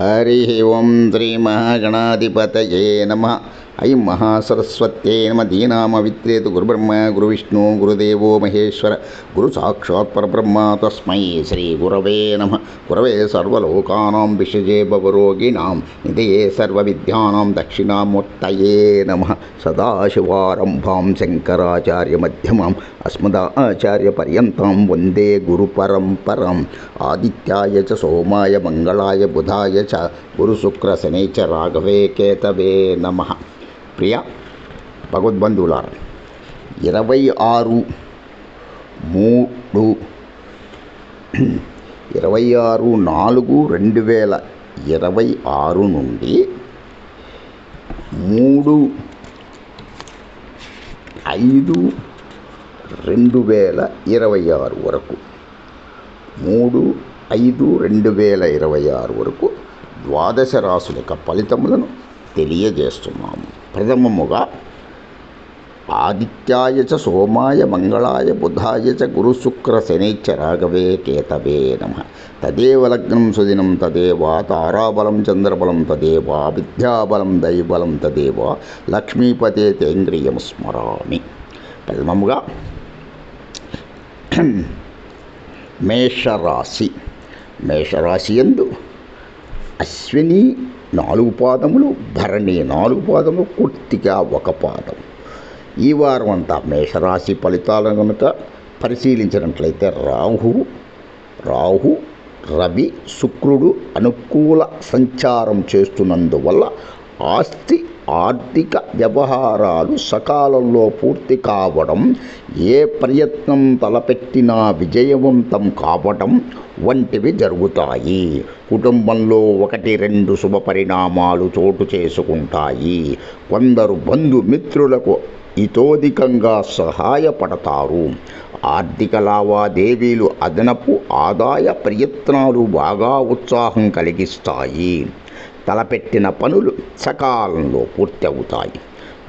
హరి ఓం శ్రీ మహాగణాధిపతయే నమః. ఐం మహాసరస్వత్యై నమః. దీనామవిత్రేతు గురుబ్రహ్మ గురువిష్ణు గురుదేవో మహేశ్వర గురు సాక్షాత్ పరబ్రహ్మ తస్మై శ్రీ గురవే నమః. గురవే సర్వలోకానాం విషజే భవరోగిణాం నిధయే సర్వవిద్యానాం దక్షిణామూర్తయే నమః. సదాశివారంభాం శంకరాచార్యమధ్యమాం అస్మదాచార్యపర్యంతం వందే గురుపరంపరాం. ఆదిత్యాయ చ సోమాయ మంగళాయ బుధాయ చ గురుశుక్రశనై చ రాఘవే కేతవే నమః. ప్రియ భగవద్బంధువులారా, 26/4/2026 నుండి 3/5/2026 వరకు 3/5/2026 వరకు ద్వాదశ రాశుల యొక్క ఫలితములను తెలియజేస్తున్నాము. ప్రథమముగా ఆదిత్యాయ చ సోమాయ మంగళాయ బుధాయ చ గురుశుక్ర శనైశ్చ రాఘవే కేతవే నమః. తదేవ లగ్నం సుదినం తదేవ తారాబలం చంద్రబలం తదేవ విద్యాబలం దైవబలం తదేవ లక్ష్మీపతే తేంద్రియం స్మరామి. ప్రథమముగా మేషరాశి యందు అశ్విని 4 పాదములు, భరణి 4 పాదములు, కృత్తిక 1 పాదం. ఈ వారం అంతా మేషరాశి ఫలితాలను కనుక పరిశీలించినట్లయితే రాహు రవి శుక్రుడు అనుకూల సంచారం చేస్తున్నందువల్ల ఆర్థిక వ్యవహారాలు సకాలంలో పూర్తి కావడం, ఏ ప్రయత్నం తలపెట్టినా విజయవంతం కావడం వంటివి జరుగుతాయి. కుటుంబంలో 1-2 శుభ పరిణామాలు చోటు చేసుకుంటాయి. కొందరు బంధుమిత్రులకు ఇతోధికంగా సహాయపడతారు. ఆర్థిక లావాదేవీలు అదనపు ఆదాయ ప్రయత్నాలు బాగా ఉత్సాహం కలిగిస్తాయి. తలపెట్టిన పనులు సకాలంలో పూర్తి అవుతాయి.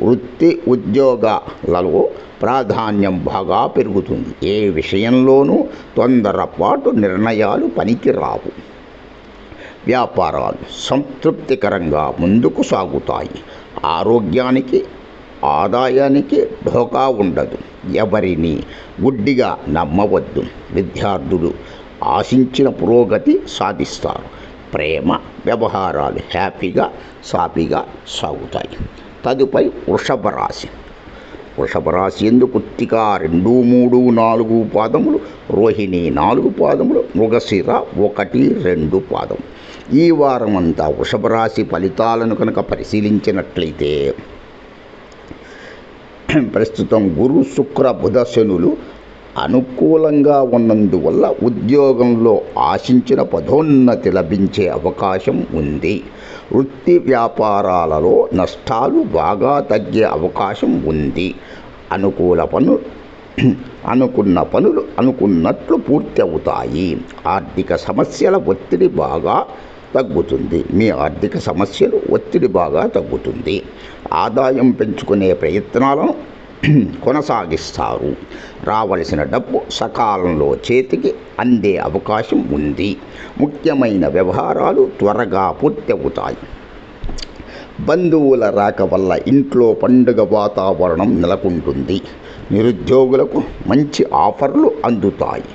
వృత్తి ఉద్యోగాలలో ప్రాధాన్యం బాగా పెరుగుతుంది. ఏ విషయంలోనూ తొందరపాటు నిర్ణయాలు పనికిరావు. వ్యాపారాలు సంతృప్తికరంగా ముందుకు సాగుతాయి. ఆరోగ్యానికి ఆదాయానికి ఢోకా ఉండదు. ఎవరిని గుడ్డిగా నమ్మవద్దు. విద్యార్థులు ఆశించిన పురోగతి సాధిస్తారు. ప్రేమ వ్యవహారాలు సాఫీగా సాగుతాయి. తదుపరి వృషభ రాశి యందు కృత్తిక 2, 3, 4 పాదములు, రోహిణి 4 పాదములు, మృగశిర 1, 2 పాదం. ఈ వారం అంతా వృషభ రాశి ఫలితాలను కనుక పరిశీలించినట్లయితే ప్రస్తుతం గురు శుక్ర బుధ శనులు అనుకూలంగా ఉన్నందువల్ల ఉద్యోగంలో ఆశించిన పదోన్నతి లభించే అవకాశం ఉంది. వృత్తి వ్యాపారాలలో నష్టాలు బాగా తగ్గే అవకాశం ఉంది. అనుకున్న పనులు అనుకున్నట్లు పూర్తి అవుతాయి. ఆర్థిక సమస్యల ఒత్తిడి బాగా తగ్గుతుంది. మీ ఆర్థిక సమస్యలు ఒత్తిడి బాగా తగ్గుతుంది. ఆదాయం పెంచుకునే ప్రయత్నాలను కొనసాగిస్తారు. రావలసిన డబ్బు సకాలంలో చేతికి అందే అవకాశం ఉంది. ముఖ్యమైన వ్యవహారాలు త్వరగా పూర్తి అవుతాయి. బంధువుల రాక వల్ల ఇంట్లో పండుగ వాతావరణం నెలకొంటుంది. నిరుద్యోగులకు మంచి ఆఫర్లు అందుతాయి.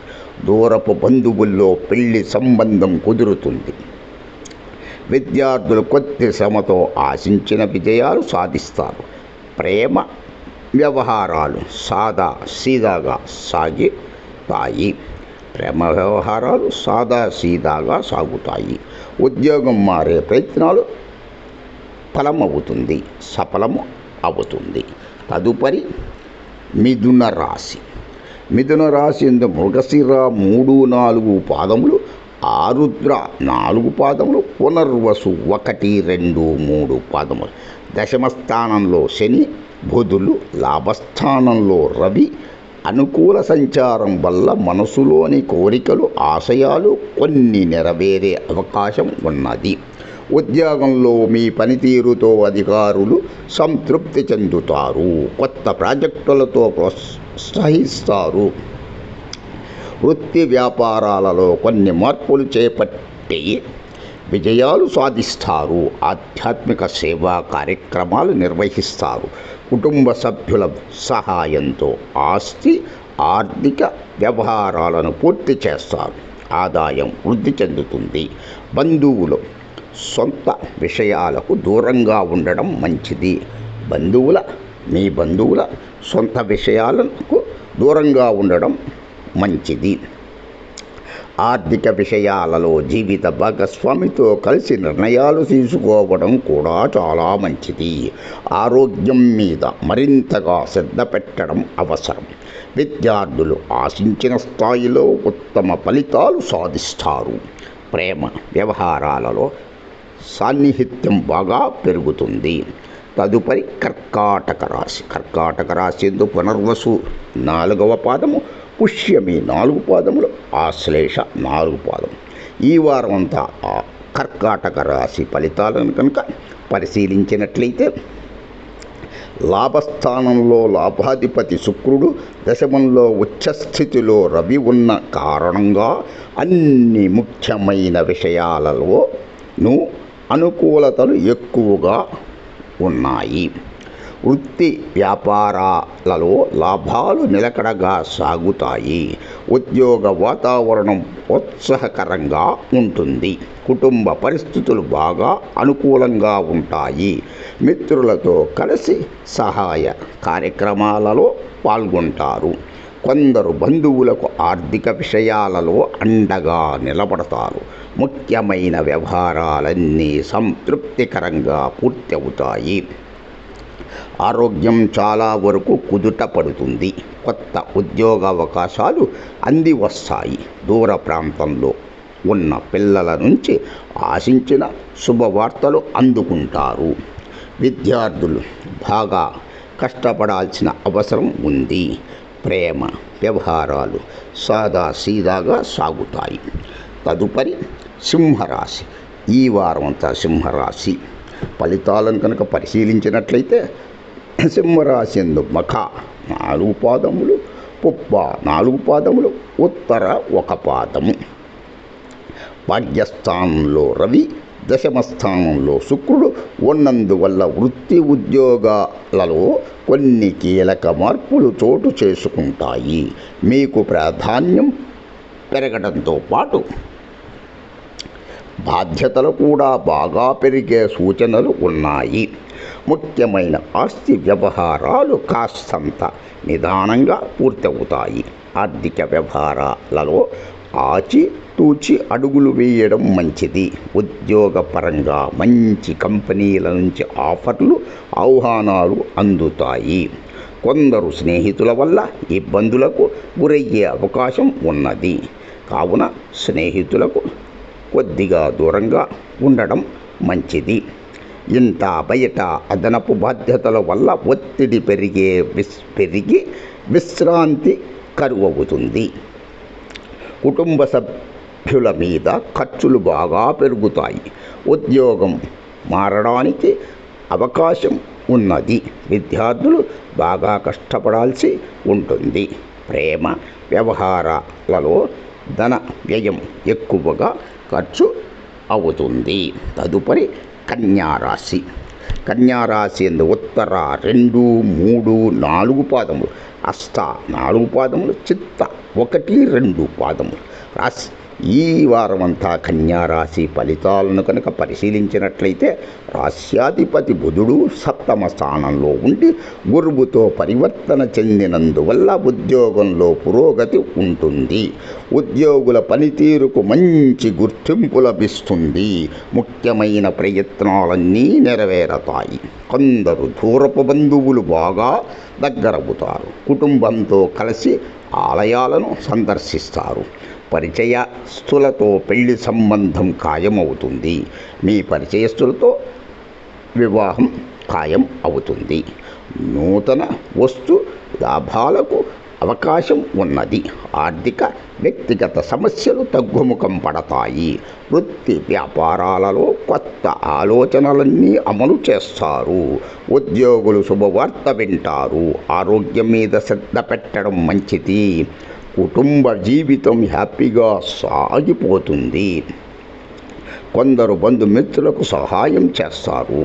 దూరపు బంధువుల్లో పెళ్లి సంబంధం కుదురుతుంది. విద్యార్థులు కొద్ది శ్రమతో ఆశించిన విజయాలు సాధిస్తారు. ప్రేమ వ్యవహారాలు సీదాగా సాగుతాయి. ఉద్యోగం మారే ప్రయత్నాలు సఫలము అవుతుంది. తదుపరి మిథున రాశి యందు మృగశిర 3, 4 పాదములు, ఆరుద్ర 4 పాదములు, పునర్వసు 1, 2, 3 పాదములు. దశమ స్థానంలో శని, బుధులు, లాభస్థానంలో రవి. అనుకూల సంచారం వల్ల మనసులోని కోరికలు ఆశయాలు కొన్ని నెరవేరే అవకాశం ఉన్నది. ఉద్యోగంలో మీ పనితీరుతో అధికారులు సంతృప్తి చెందుతారు. కొత్త ప్రాజెక్టులతో ప్రోత్సహిస్తారు. వృత్తి వ్యాపారాలలో కొన్ని మార్పులు చేపట్టి విజయాలు సాధిస్తారు. ఆధ్యాత్మిక సేవా కార్యక్రమాలు నిర్వహిస్తారు. కుటుంబ సభ్యుల సహాయంతో ఆర్థిక వ్యవహారాలను పూర్తి చేస్తారు. ఆదాయం వృద్ధి చెందుతుంది. బంధువులు సొంత విషయాలకు దూరంగా ఉండడం మంచిది. మీ బంధువుల సొంత విషయాలకు దూరంగా ఉండడం మంచిది. ఆర్థిక విషయాలలో జీవిత భాగస్వామితో కలిసి నిర్ణయాలు తీసుకోవడం కూడా చాలా మంచిది. ఆరోగ్యం మీద మరింతగా శ్రద్ధ పెట్టడం అవసరం. విద్యార్థులు ఆశించిన స్థాయిలో ఉత్తమ ఫలితాలు సాధిస్తారు. ప్రేమ వ్యవహారాలలో సాన్నిహిత్యం బాగా పెరుగుతుంది. తదుపరి కర్కాటక రాశి. కర్కాటక రాశి యందు పునర్వసు 4వ పాదము, పుష్యమి 4 పాదములు, ఆశ్లేష 4 పాదము. ఈ వారం అంతా కర్కాటక రాశి ఫలితాలను కనుక పరిశీలించినట్లయితే, లాభస్థానంలో లాభాధిపతి శుక్రుడు, దశమంలో ఉచ్చస్థితిలో రవి ఉన్న కారణంగా అన్ని ముఖ్యమైన విషయాలలోనూ అనుకూలతలు ఎక్కువగా ఉన్నాయి. వృత్తి వ్యాపారాలలో లాభాలు నిలకడగా సాగుతాయి. ఉద్యోగ వాతావరణం ప్రోత్సాహకరంగా ఉంటుంది. కుటుంబ పరిస్థితులు బాగా అనుకూలంగా ఉంటాయి. మిత్రులతో కలిసి సహాయ కార్యక్రమాలలో పాల్గొంటారు. కొందరు బంధువులకు ఆర్థిక విషయాలలో అండగా నిలబడతారు. ముఖ్యమైన వ్యవహారాలన్నీ సంతృప్తికరంగా పూర్తి అవుతాయి. ఆరోగ్యం చాలా వరకు కుదుట పడుతుంది. కొత్త ఉద్యోగ అవకాశాలు అంది వస్తాయి. దూర ప్రాంతంలో ఉన్న పిల్లల నుంచి ఆశించిన శుభవార్తలు అందుకుంటారు. విద్యార్థులు బాగా కష్టపడాల్సిన అవసరం ఉంది. ప్రేమ వ్యవహారాలు సాదాసీదాగా సాగుతాయి. తదుపరి సింహరాశి. ఈ వారం అంతా సింహరాశి ఫలితాలను కనుక పరిశీలించినట్లయితే, సింహరాశి యందు మఖ 4 పాదములు, పుబ్బ 4 పాదములు, ఉత్తర 1 పాదము. భాగ్యస్థానంలో రవి, దశమస్థానంలో శుక్రుడు ఉన్నందువల్ల వృత్తి ఉద్యోగాలలో కొన్ని కీలక మార్పులు చోటు చేసుకుంటాయి. మీకు ప్రాధాన్యం పెరగడంతో పాటు బాధ్యతలు కూడా బాగా పెరిగే సూచనలు ఉన్నాయి. ముఖ్యమైన ఆస్తి వ్యవహారాలు కాస్తంత నిదానంగా పూర్తవుతాయి. ఆర్థిక వ్యవహారాలలో ఆచితూచి అడుగులు వేయడం మంచిది. ఉద్యోగపరంగా మంచి కంపెనీల నుంచి ఆఫర్లు, ఆహ్వానాలు అందుతాయి. కొందరు స్నేహితుల వల్ల ఇబ్బందులకు గురయ్యే అవకాశం ఉన్నది. కావున స్నేహితులకు కొద్దిగా దూరంగా ఉండడం మంచిది. ఇంట బయట అదనపు బాధ్యతల వల్ల ఒత్తిడి పెరిగి విశ్రాంతి కరువవుతుంది. కుటుంబ సభ్యుల మీద ఖర్చులు బాగా పెరుగుతాయి. ఉద్యోగం మారడానికి అవకాశం ఉన్నది. విద్యార్థులు బాగా కష్టపడాల్సి ఉంటుంది. ప్రేమ వ్యవహారాలలో ధన వ్యయం ఎక్కువగా ఖర్చు అవుతుంది. తదుపరి కన్యారాశి. కన్యారాశి యందు ఉత్తర 2, 3, 4 పాదములు, హస్త 4 పాదములు, చిత్త 1, 2 పాదములు రాశి. ఈ వారమంతా కన్యారాశి ఫలితాలను కనుక పరిశీలించినట్లయితే, రాశ్యాధిపతి బుధుడు 7వ స్థానంలో ఉండి గురువుతో పరివర్తన చెందినందువల్ల ఉద్యోగంలో పురోగతి ఉంటుంది. ఉద్యోగుల పనితీరుకు మంచి గుర్తింపు లభిస్తుంది. ముఖ్యమైన ప్రయత్నాలన్నీ నెరవేరతాయి. కొందరు దూరపు బంధువులు బాగా దగ్గరవుతారు. కుటుంబంతో కలిసి ఆలయాలను సందర్శిస్తారు. పరిచయస్తులతో పెళ్లి సంబంధం ఖాయమవుతుంది. మీ పరిచయస్తులతో వివాహం ఖాయం అవుతుంది. నూతన వస్తు లాభాలకు అవకాశం ఉన్నది. ఆర్థిక వ్యక్తిగత సమస్యలు తగ్గుముఖం పడతాయి. వృత్తి వ్యాపారాలలో కొత్త ఆలోచనలన్నీ అమలు చేస్తారు. ఉద్యోగులు శుభవార్త వింటారు. ఆరోగ్యం మీద శ్రద్ధ పెట్టడం మంచిది. కుటుంబ జీవితం హ్యాపీగా సాగిపోతుంది. కొందరు బంధుమిత్రులకు సహాయం చేస్తారు.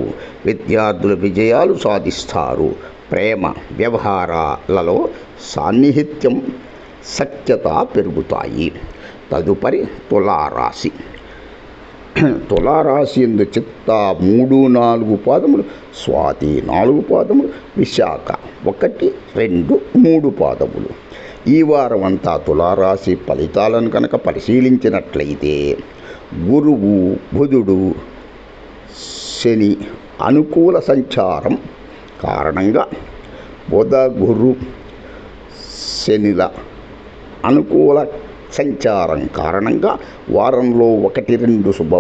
విద్యార్థులు విజయాలు సాధిస్తారు. ప్రేమ వ్యవహారాలలో సాన్నిహిత్యం సఖ్యత పెరుగుతాయి. తదుపరి తులారాశి. తులారాశి ఎందు చిత్త 3, 4 పాదములు, స్వాతి 4 పాదములు, విశాఖ 1, 2, 3 పాదములు. ఈ వారం అంతా తులారాశి ఫలితాలను కనుక పరిశీలించినట్లయితే గురువు, బుధుడు, శని అనుకూల సంచారం కారణంగా, బుధ, గురు, శనిల అనుకూల సంచారం కారణంగా వారంలో 1-2 శుభ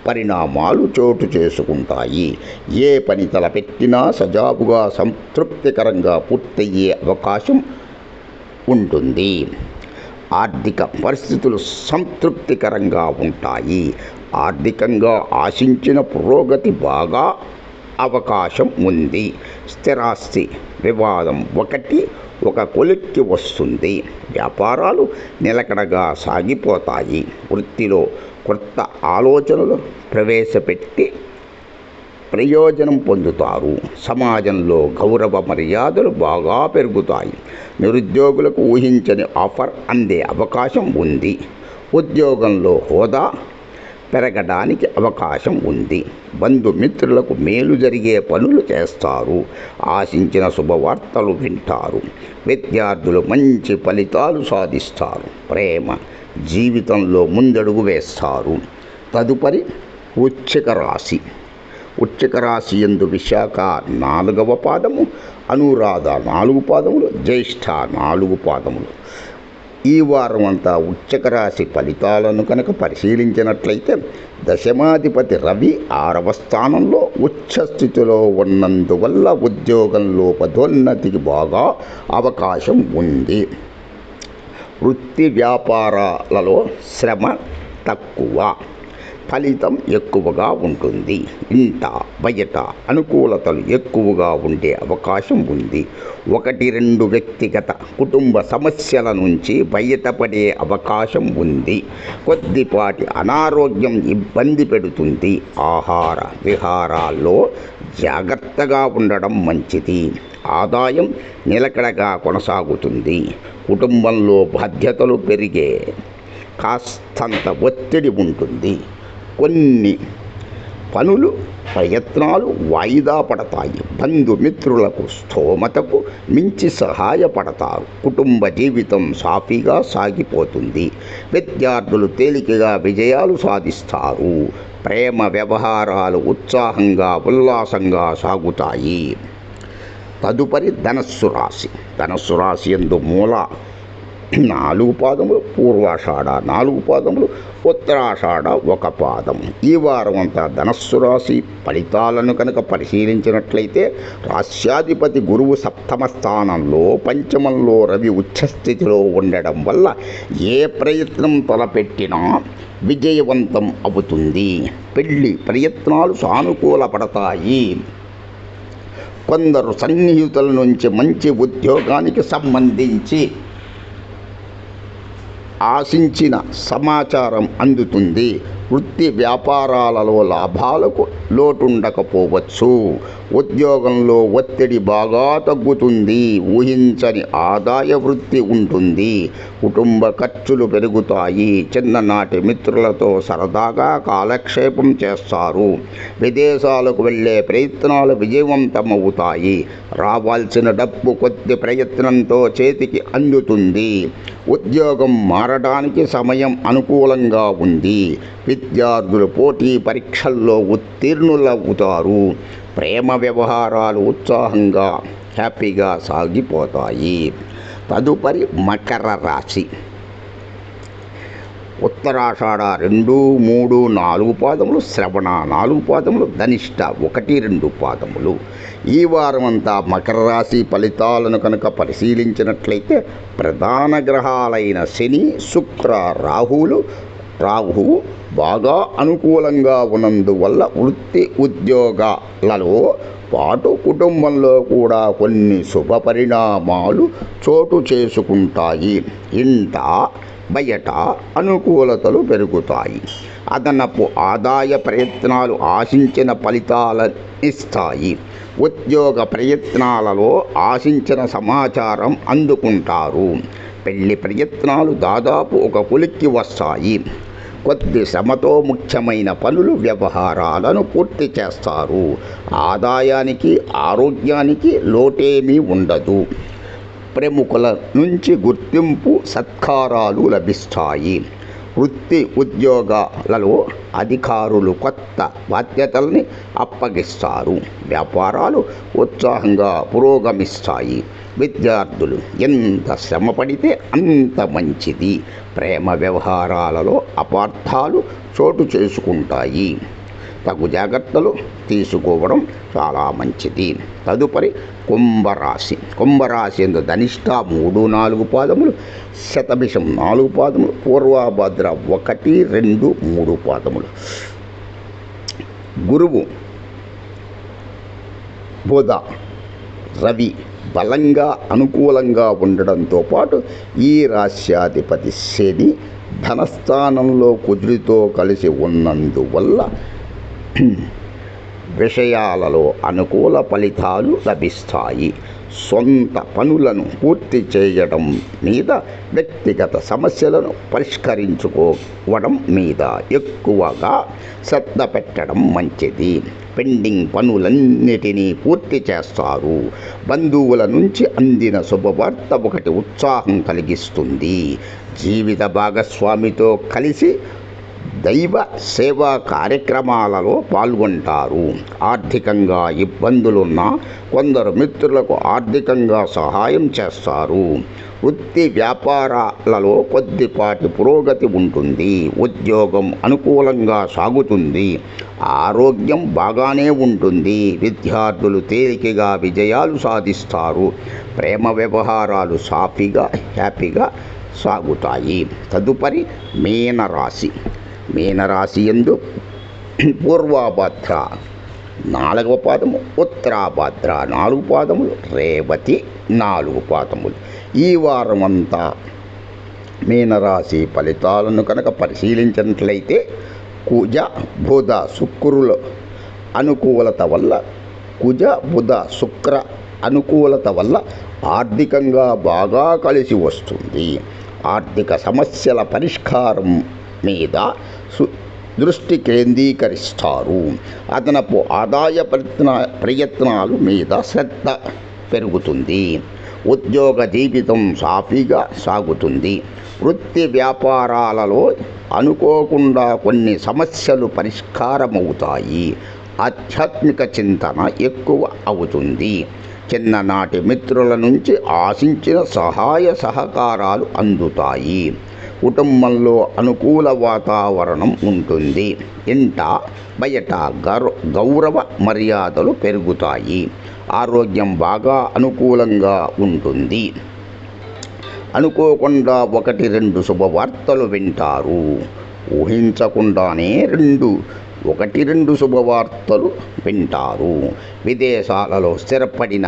పరిణామాలు చోటు చేసుకుంటాయి. ఏ పని తలపెట్టినా సజావుగా సంతృప్తికరంగా పూర్తయ్యే అవకాశం ఉంటుంది. ఆర్థిక పరిస్థితులు సంతృప్తికరంగా ఉంటాయి. ఆర్థికంగా ఆశించిన పురోగతి బాగా అవకాశం ఉంది. స్థిరాస్తి వివాదం ఒక కొలిక్కి వస్తుంది. వ్యాపారాలు నిలకడగా సాగిపోతాయి. వృత్తిలో కొత్త ఆలోచనలు ప్రవేశపెట్టి ప్రయోజనం పొందుతారు. సమాజంలో గౌరవ మర్యాదలు బాగా పెరుగుతాయి. నిరుద్యోగులకు ఊహించని ఆఫర్ అందే అవకాశం ఉంది. ఉద్యోగంలో హోదా పెరగడానికి అవకాశం ఉంది. బంధుమిత్రులకు మేలు జరిగే పనులు చేస్తారు. ఆశించిన శుభవార్తలు వింటారు. విద్యార్థులు మంచి ఫలితాలు సాధిస్తారు. ప్రేమ జీవితంలో ముందడుగు వేస్తారు. తదుపరి వృశ్చిక రాశి. వృశ్చిక రాశి యందు విశాఖ 4వ పాదము, అనురాధ 4 పాదములు, జ్యేష్ఠ 4 పాదములు. ఈ వారం అంతా వృశ్చిక రాశి ఫలితాలను కనుక పరిశీలించినట్లయితే దశమాధిపతి రవి 6వ స్థానంలో ఉచ్చ స్థితిలో ఉన్నందువల్ల ఉద్యోగంలో పదోన్నతికి బాగా అవకాశం ఉంది. వృత్తి వ్యాపారాలలో శ్రమ తక్కువ, ఫలితం ఎక్కువగా ఉంటుంది. ఇంట బయట అనుకూలతలు ఎక్కువగా ఉండే అవకాశం ఉంది. 1-2 వ్యక్తిగత కుటుంబ సమస్యల నుంచి బయటపడే అవకాశం ఉంది. కొద్దిపాటి అనారోగ్యం ఇబ్బంది పెడుతుంది. ఆహార విహారాల్లో జాగ్రత్తగా ఉండడం మంచిది. ఆదాయం నిలకడగా కొనసాగుతుంది. కుటుంబంలో బాధ్యతలు పెరిగే కాస్తంత ఒత్తిడి ఉంటుంది. కొన్ని పనులు ప్రయత్నాలు వాయిదా పడతాయి. బంధుమిత్రులకు స్థోమతకు మించి సహాయపడతారు. కుటుంబ జీవితం సాఫీగా సాగిపోతుంది. విద్యార్థులు తేలికగా విజయాలు సాధిస్తారు. ప్రేమ వ్యవహారాలు ఉత్సాహంగా ఉల్లాసంగా సాగుతాయి. తదుపరి ధనస్సు రాశి. ధనస్సు రాశి యందు మూల 4 పాదములు, పూర్వాషాఢ 4 పాదములు, ఉత్తరాషాఢ 1 పాదం. ఈ వారం అంతా ధనస్సు రాశి ఫలితాలను కనుక పరిశీలించినట్లయితే రాశ్యాధిపతి గురువు 7వ స్థానంలో, పంచమంలో రవి ఉచ్చస్థితిలో ఉండడం వల్ల ఏ ప్రయత్నం తలపెట్టినా విజయవంతం అవుతుంది. పెళ్లి ప్రయత్నాలు సానుకూలపడతాయి. కొందరు సన్నిహితుల నుంచి మంచి ఉద్యోగానికి సంబంధించి ఆశించిన సమాచారం అందుతుంది. వృత్తి వ్యాపారాలలో లాభాలకు లోటుండకపోవచ్చు. ఉద్యోగంలో ఒత్తిడి బాగా తగ్గుతుంది. ఊహించని ఆదాయ వృద్ధి ఉంటుంది. కుటుంబ ఖర్చులు పెరుగుతాయి. చిన్ననాటి మిత్రులతో సరదాగా కాలక్షేపం చేస్తారు. విదేశాలకు వెళ్ళే ప్రయత్నాలు విజయవంతమవుతాయి. రావాల్సిన డబ్బు కొద్ది ప్రయత్నంతో చేతికి అందుతుంది. ఉద్యోగం మారడానికి సమయం అనుకూలంగా ఉంది. విద్యార్థులు పోటీ పరీక్షల్లో ఉత్తీర్ణులవుతారు. ప్రేమ వ్యవహారాలు ఉత్సాహంగా హ్యాపీగా సాగిపోతాయి. తదుపరి మకర రాశి. ఉత్తరాషాఢ 2, 3, 4 పాదములు, శ్రవణ 4 పాదములు, ధనిష్ట 1, 2 పాదములు. ఈ వారం అంతా మకర రాశి ఫలితాలను కనుక పరిశీలించినట్లయితే ప్రధాన గ్రహాలైన శని, శుక్ర, రాహువు బాగా అనుకూలంగా ఉన్నందువల్ల వృత్తి ఉద్యోగాలలో పాటు కుటుంబంలో కూడా కొన్ని శుభ పరిణామాలు చోటు చేసుకుంటాయి. ఇంట బయట అనుకూలతలు పెరుగుతాయి. అదనపు ఆదాయ ప్రయత్నాలు ఆశించిన ఫలితాలనిస్తాయి. ఉద్యోగ ప్రయత్నాలలో ఆశించిన సమాచారం అందుకుంటారు. పెళ్లి ప్రయత్నాలు దాదాపు ఒక కొలిక్కి వస్తాయి. కొద్ది శ్రమతో ముఖ్యమైన పనులు వ్యవహారాలను పూర్తి చేస్తారు. ఆదాయానికి ఆరోగ్యానికి లోటేమీ ఉండదు. ప్రముఖుల నుంచి గుర్తింపు సత్కారాలు లభిస్తాయి. వృత్తి ఉద్యోగాలలో అధికారులు కొత్త బాధ్యతల్ని అప్పగిస్తారు. వ్యాపారాలు ఉత్సాహంగా పురోగమిస్తాయి. విద్యార్థులు ఎంత శ్రమ పడితే అంత మంచిది. ప్రేమ వ్యవహారాలలో అపార్థాలు చోటు చేసుకుంటాయి. తగు జాగ్రత్తలు తీసుకోవడం చాలా మంచిది. తదుపరి కుంభరాశి. కుంభరాశి ఎందు ధనిష్ట 3-4 పాదములు, శతభిషం 4 పాదములు, పూర్వభద్ర 1, 2, 3 పాదములు. గురువు, బుధ, రవి బలంగా అనుకూలంగా ఉండడంతో పాటు ఈ రాశ్యాధిపతి శని ధనస్థానంలో కుజుడితో కలిసి ఉన్నందువల్ల విషయాలలో అనుకూల ఫలితాలు లభిస్తాయి. సొంత పనులను పూర్తి చేయడం మీద, వ్యక్తిగత సమస్యలను పరిష్కరించుకోవడం మీద ఎక్కువగా శ్రద్ధ పెట్టడం మంచిది. పెండింగ్ పనులన్నిటినీ పూర్తి చేస్తారు. బంధువుల నుంచి అందిన శుభవార్త ఒకటి ఉత్సాహం కలిగిస్తుంది. జీవిత భాగస్వామితో కలిసి దైవ సేవా కార్యక్రమాలలో పాల్గొంటారు. ఆర్థికంగా ఇబ్బందులున్నా కొందరు మిత్రులకు ఆర్థికంగా సహాయం చేస్తారు. వృత్తి వ్యాపారాలలో కొద్దిపాటి పురోగతి ఉంటుంది. ఉద్యోగం అనుకూలంగా సాగుతుంది. ఆరోగ్యం బాగానే ఉంటుంది. విద్యార్థులు తేలికగా విజయాలు సాధిస్తారు. ప్రేమ వ్యవహారాలు హ్యాపీగా సాగుతాయి. తదుపరి మీనరాశి. మీనరాశి యందు పూర్వభద్ర 4వ పాదము, ఉత్తరాభద్ర 4 పాదములు, రేవతి 4 పాదములు. ఈ వారమంతా మీనరాశి ఫలితాలను కనుక పరిశీలించినట్లయితే కుజ బుధ శుక్రుల అనుకూలత వల్ల అనుకూలత వల్ల ఆర్థికంగా బాగా కలిసి వస్తుంది. ఆర్థిక సమస్యల పరిష్కారం మీద దృష్టి కేంద్రీకరిస్తారు. అదనపు ఆదాయ ప్రయత్నాల మీద శ్రద్ధ పెరుగుతుంది. ఉద్యోగ జీవితం సాఫీగా సాగుతుంది. వృత్తి వ్యాపారాలలో అనుకోకుండా కొన్ని సమస్యలు పరిష్కారమవుతాయి. ఆధ్యాత్మిక చింతన ఎక్కువ అవుతుంది. చిన్ననాటి మిత్రుల నుంచి ఆశించిన సహాయ సహకారాలు అందుతాయి. కుటుంబంలో అనుకూల వాతావరణం ఉంటుంది. ఇంట బయట గౌరవ మర్యాదలు పెరుగుతాయి. ఆరోగ్యం బాగా అనుకూలంగా ఉంటుంది. అనుకోకుండా 1-2 శుభవార్తలు వింటారు. ఊహించకుండానే 1-2 శుభవార్తలు వింటారు. విదేశాలలో స్థిరపడిన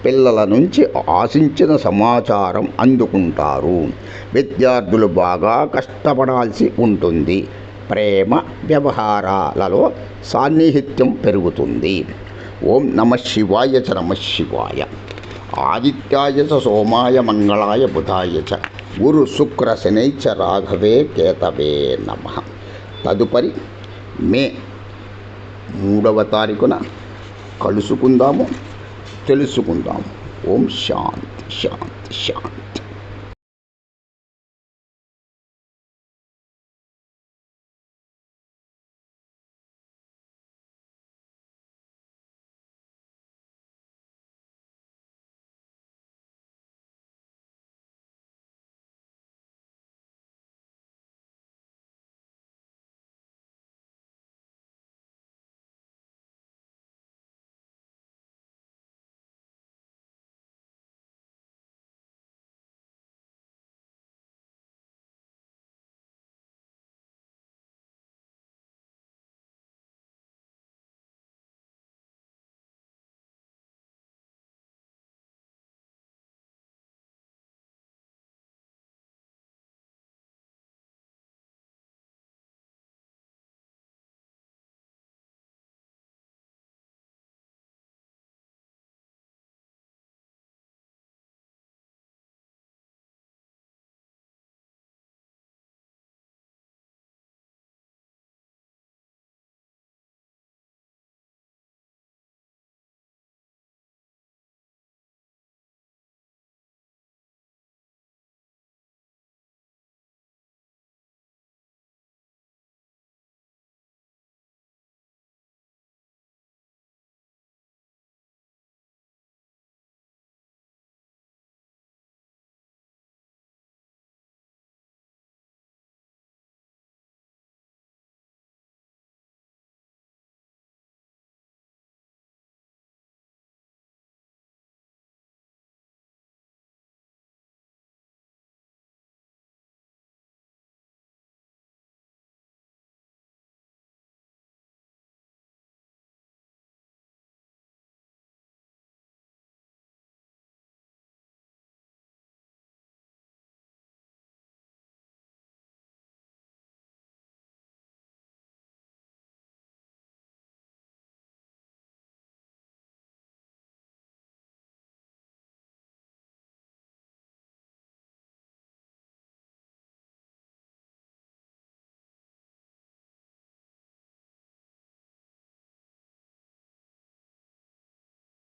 పిల్లల నుంచి ఆశించిన సమాచారం అందుకుంటారు. విద్యార్థులు బాగా కష్టపడాల్సి ఉంటుంది. ప్రేమ వ్యవహారాలలో సాన్నిహిత్యం పెరుగుతుంది. ఓం నమః శివాయ చ నమః శివాయ. ఆదిత్యాయ చ సోమాయ మంగళాయ బుధాయ చ గురు శుక్ర శనైశ్చ రాఘవే కేతవే నమః. తదుపరి మే 3వ తారీఖున కలుసుకుందాము, తెలుసుకుందాము. ఓం శాంతి శాంతి శాంతి.